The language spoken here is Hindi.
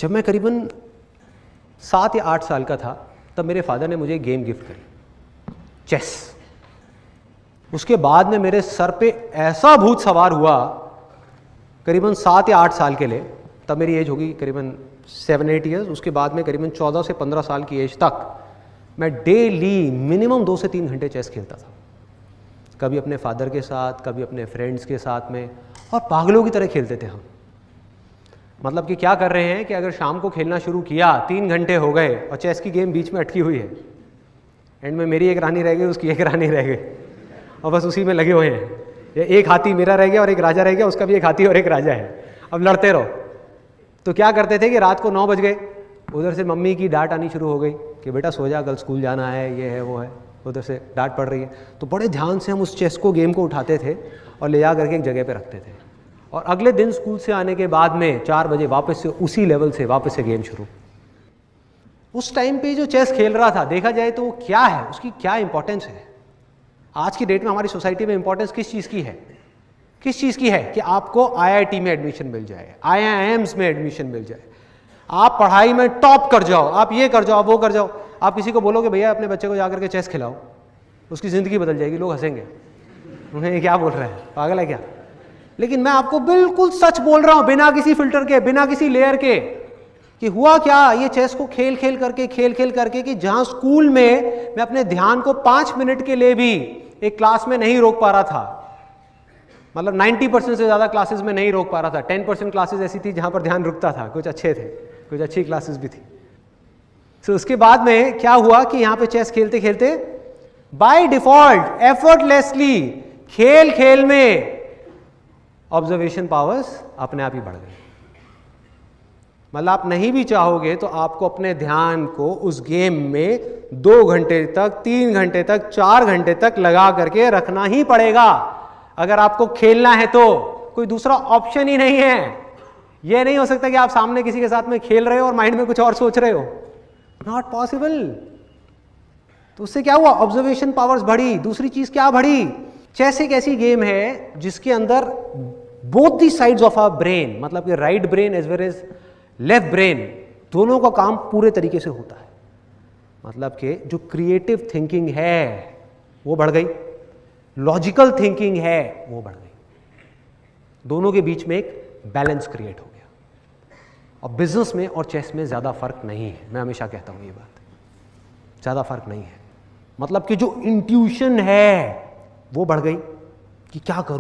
जब मैं करीबन 7 या 8 साल का था तब मेरे फादर ने मुझे एक गेम गिफ्ट करी, चेस। उसके बाद में मेरे सर पे ऐसा भूत सवार हुआ करीबन 7 या 8 साल के लिए, तब मेरी एज होगी करीबन 7-8 ईयर्स। उसके बाद में करीबन 14 से 15 साल की एज तक मैं डेली मिनिमम 2 से 3 घंटे चेस खेलता था, कभी अपने फादर के साथ, कभी अपने फ्रेंड्स के साथ में, और पागलों की तरह खेलते थे हम। मतलब कि क्या कर रहे हैं कि अगर शाम को खेलना शुरू किया, 3 घंटे हो गए और चेस की गेम बीच में अटकी हुई है, एंड में मेरी एक रानी रह गई, उसकी एक रानी रह गई, और बस उसी में लगे हुए हैं। ये एक हाथी मेरा रह गया और एक राजा रह गया, उसका भी एक हाथी और एक राजा है, अब लड़ते रहो। तो क्या करते थे कि रात को 9 बज गए, उधर से मम्मी की डांट आनी शुरू हो गई कि बेटा सो जा, कल स्कूल जाना है, ये है वो है, उधर से डांट पड़ रही है। तो बड़े ध्यान से हम उस चेस को, गेम को उठाते थे और ले जा करके एक जगह पे रखते थे, और अगले दिन स्कूल से आने के बाद में 4 बजे वापस से उसी लेवल से वापस से गेम शुरू। उस टाइम पे जो चेस खेल रहा था, देखा जाए तो वो क्या है, उसकी क्या इंपॉर्टेंस है। आज की डेट में हमारी सोसाइटी में इंपॉर्टेंस किस चीज़ की है? किस चीज़ की है कि आपको आईआईटी में एडमिशन मिल जाए, आईआईएम्स में एडमिशन मिल जाए, आप पढ़ाई में टॉप कर जाओ, आप ये कर जाओ, वो कर जाओ। आप किसी को बोलोगे भैया अपने बच्चे को जाकर के चेस खिलाओ, उसकी ज़िंदगी बदल जाएगी, लोग हंसेंगे, उन्हें ये क्या बोल रहा है, पागल है क्या? लेकिन मैं आपको बिल्कुल सच बोल रहा हूँ, बिना किसी फिल्टर के, बिना किसी लेयर के, कि हुआ क्या, ये चेस को खेल खेल करके कि जहाँ स्कूल में मैं अपने ध्यान को 5 मिनट के लिए भी एक क्लास में नहीं रोक पा रहा था, मतलब 90% से ज़्यादा क्लासेस में नहीं रोक पा रहा था, 10% क्लासेस ऐसी थी जहाँ पर ध्यान रुकता था, कुछ अच्छे थे, कुछ अच्छी क्लासेस भी थी। तो उसके बाद में क्या हुआ कि यहाँ पे चेस खेलते खेलते बाय डिफॉल्ट एफर्टलेसली खेल खेल में ऑब्जर्वेशन पावर्स अपने आप ही बढ़ गई। मतलब आप नहीं भी चाहोगे तो आपको अपने ध्यान को उस गेम में 2 घंटे तक, 3 घंटे तक, 4 घंटे तक लगा करके रखना ही पड़ेगा अगर आपको खेलना है तो। कोई दूसरा ऑप्शन ही नहीं है। यह नहीं हो सकता कि आप सामने किसी के साथ में खेल रहे हो और माइंड में कुछ और सोच रहे हो, नॉट पॉसिबल। तो उससे क्या हुआ, ऑब्जर्वेशन पावर्स बढ़ी। दूसरी चीज क्या बढ़ी, चेस एक ऐसी गेम है जिसके अंदर both the sides of our brain, मतलब कि right brain as well as left brain, दोनों का काम पूरे तरीके से होता है। मतलब कि जो क्रिएटिव थिंकिंग है वो बढ़ गई, लॉजिकल थिंकिंग है वो बढ़ गई, दोनों के बीच में एक बैलेंस क्रिएट हो गया। और बिजनेस में और चेस में ज़्यादा फर्क नहीं है, मैं हमेशा कहता हूँ ये बात, ज़्यादा फर्क नहीं है। मतलब कि जो इंट्यूशन है वो बढ़ गई कि क्या करूँ,